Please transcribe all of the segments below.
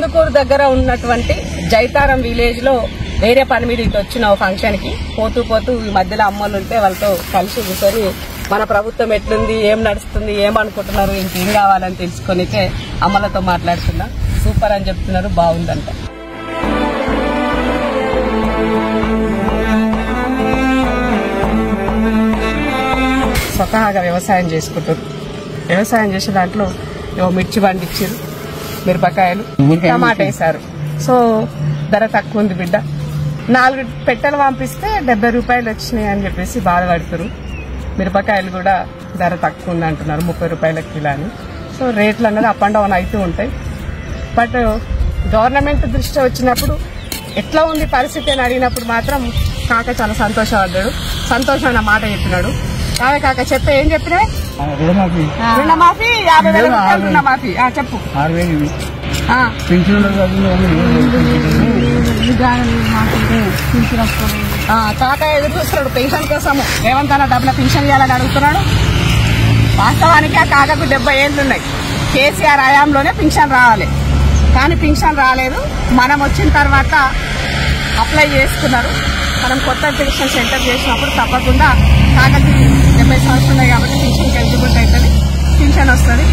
కందుకూరు దగ్గర ఉన్నటువంటి జైతారం విలేజ్ లో వేరే పని మీద ఇటు వచ్చిన ఫంక్షన్ కి పోతూ ఈ మధ్యలో అమ్మలు ఉంటే వాళ్ళతో కలిసి కూర్చొని మన ప్రభుత్వం ఎట్లుంది, ఏం నడుస్తుంది, ఏమనుకుంటున్నారు, ఇంకేం కావాలని తెలుసుకొనికే అమ్మలతో మాట్లాడుతున్నా. సూపర్ అని చెప్తున్నారు, బాగుందంట. స్వతహాగా వ్యవసాయం చేసుకుంటారు. వ్యవసాయం చేసే దాంట్లో మిర్చి పండించారు, మిరపకాయలు, టమాటా వేశారు. సో ధర తక్కువ ఉంది బిడ్డ. 4 పెట్టెలు పంపిస్తే 70 రూపాయలు వచ్చినాయి అని చెప్పేసి బాధపడుతున్నారు. మిరపకాయలు కూడా ధర తక్కువ ఉంది అంటున్నారు, 30 రూపాయల కిలో అని. సో రేట్లు అన్నది అప్ అండ్ డౌన్ అవుతూ ఉంటాయి. బట్ గవర్నమెంట్ దృష్టి వచ్చినప్పుడు ఎట్లా ఉంది పరిస్థితి అని అడిగినప్పుడు మాత్రం కాక చాలా సంతోషపడ్డాడు. సంతోషం అన్న మాట చెప్పినాడు. కాక చెప్పే ఏం చెప్పినా రుణమాఫీ 50,000 రూపాయలు రుణమాఫీ చెప్పు. కాక ఎదురు చూస్తున్నాడు పెన్షన్ కోసం. రేవంత్ అన్న డబ్బుల పెన్షన్ ఇవ్వాలని అడుగుతున్నాడు. వాస్తవానికి ఆ కాకకు 70 ఏళ్ళు ఉన్నాయి. కేసీఆర్ హయాంలోనే పెన్షన్ రావాలి, కానీ పెన్షన్ రాలేదు. మనం వచ్చిన తర్వాత అప్లై చేసుకున్నారు. మనం కొత్త పెన్షన్ సెంటర్ చేసినప్పుడు తప్పకుండా కాకకి 70 సంవత్సరాలు ఉన్నాయి కాబట్టి పెన్షన్కి ఎలిజిబుల్ అవుతుంది, పెన్షన్ వస్తుంది.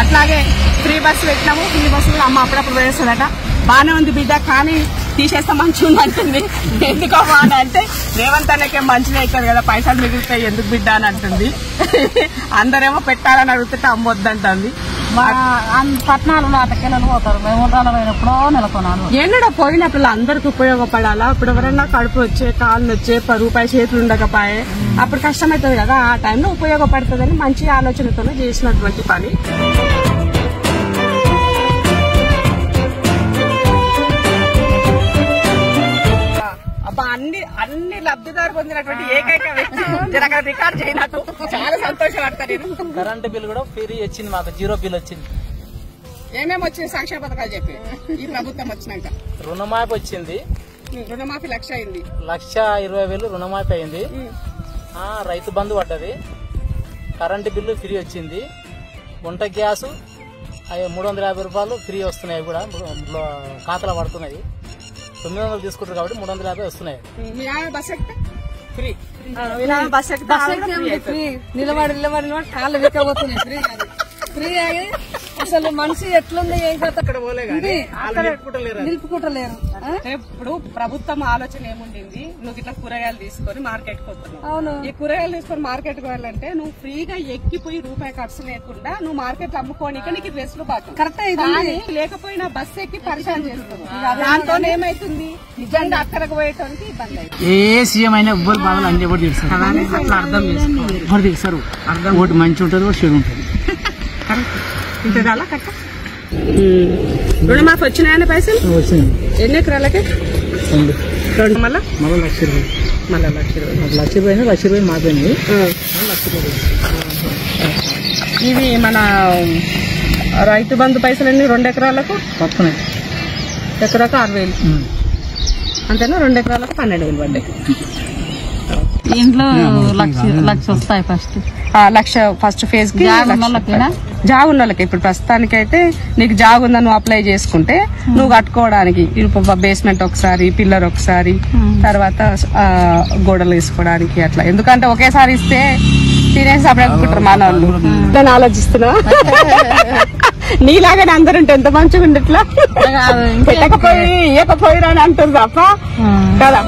అట్లాగే ఫ్రీ బస్సు పెట్టినాము. ఫ్రీ బస్సు కూడా అమ్మ అప్పుడప్పుడు వేస్తుందట. బాగానే ఉంది బిడ్డ, కానీ తీసేస్తే మంచిగా ఉందంటుంది. ఎందుకో బాగా అంటే రేవంత్ అన్నకే మంచిగా అవుతుంది కదా, పైసలు మిగులుతాయి ఎందుకు బిడ్డ అని అంటుంది. అందరేమో పెట్టాలని అడుగుతుంటే అమ్మొద్దంటుంది. పట్టణాలు నాటకెళ్ళలు పోతారు, మేము పోయినప్పుడో నెలకొనాలి. ఎన్నడో పోయినప్పుడు అందరికి ఉపయోగపడాలా. ఇప్పుడు ఎవరైనా కడుపు వచ్చే, కాళ్ళు వచ్చే, రూపాయి చేతులు ఉండకపోయే అప్పుడు కష్టమవుతుంది కదా. ఆ టైంలో ఉపయోగపడుతుందని మంచి ఆలోచనతోనే చేసినటువంటి పని. అన్ని లబ్ధిదారు పొందినటువంటి ఏకైక వ్యక్తి రికార్డు చేయనట్టు చాలా సంతోషపడతాను. కరెంటు బిల్ కూడా ఫ్రీ వచ్చింది, మాకు 0 బిల్ వచ్చింది. ఏమేమి వచ్చింది సంక్షేమ పథకాలు చెప్పి ఈ ప్రభుత్వం వచ్చినాక? రుణమాఫీ వచ్చింది. రుణమాఫీ 1,00,000 అయింది. 1,20,000 రుణమాఫీ అయింది. రైతు బంధు పడ్డది. కరెంటు బిల్లు ఫ్రీ వచ్చింది. వంట గ్యాసు 350 రూపాయలు ఫ్రీ వస్తున్నాయి, కూడా ఖాతాలో పడుతున్నాయి. 900 తీసుకుంటారు కాబట్టి 350 వస్తున్నాయి. ఫ్రీ నిలబడి కాళ్ళు వెక్కబోతున్నాయి. ఫ్రీ కాదు, ఫ్రీ అయ్యి అసలు మనిషి ఎట్లుంది ఏం కథ అక్కడ నిలుపుకుంటలేరు. ఇప్పుడు ప్రభుత్వం ఆలోచన ఏముండింది, నువ్వు ఇట్లా కూరగాయలు తీసుకొని మార్కెట్ కు వస్తున్నావు. ఈ కూరగాయలు తీసుకొని మార్కెట్ కు వెళ్ళాలంటే నువ్వు ఫ్రీగా ఎక్కిపోయి రూపాయి ఖర్చు లేకుండా నువ్వు మార్కెట్ లో అమ్ముకోనిక నీకు వెసులుబాటు కరెక్ట్. లేకపోయినా బస్సు ఎక్కి పరిశాన్ చేస్తున్నావు. దాంతో ఏమైతుంది, నిజంగా అక్కడికి పోయేటానికి ఇబ్బంది అవుతుంది. ఏ సీఎం అయినా ఎవ్వరు బాధలు అన్ని ఎవరు అట్లా అర్థం చేసుకోరు. ఒకటి మంచి ఉంటుంది, ఒకటి చెడు ఉంటుంది. రుణమాఫీ వచ్చినాయని పైసలు వచ్చింది. ఎన్ని ఎకరాలకి? 2 మళ్ళా 1,00,000. మళ్ళా 1,00,000. 1,00,000 మాపోయింది. ఇవి మన రైతు బంధు పైసలన్నీ 2 ఎకరాలకు వస్తున్నాయి. ఎకరాకు 6,000 అంతేనా? 2 ఎకరాలకు 12,000 పడ్డాయి. ఇంట్లో 1,00,000 వస్తాయి. ఫస్ట్ ఫేజ్ కి జాగ్ ఉన్న వాళ్ళకి. ఇప్పుడు ప్రస్తుతానికి అయితే నీకు జాగ్ ఉందని నువ్వు అప్లై చేసుకుంటే నువ్వు కట్టుకోవడానికి బేస్మెంట్ ఒకసారి, పిల్లర్ ఒకసారి, తర్వాత గోడలు వేసుకోవడానికి అట్లా. ఎందుకంటే ఒకేసారి ఇస్తే తినేసి అప్పుడు అనుకుంటారు మన వాళ్ళు. నేను ఆలోచిస్తున్నా నీలాగానే అందరుంటే ఎంత మంచిగా ఉండట్లా, పెట్టకపోయి ఇవ్వకపోయిరా అని అంటుంది తప్ప కదా.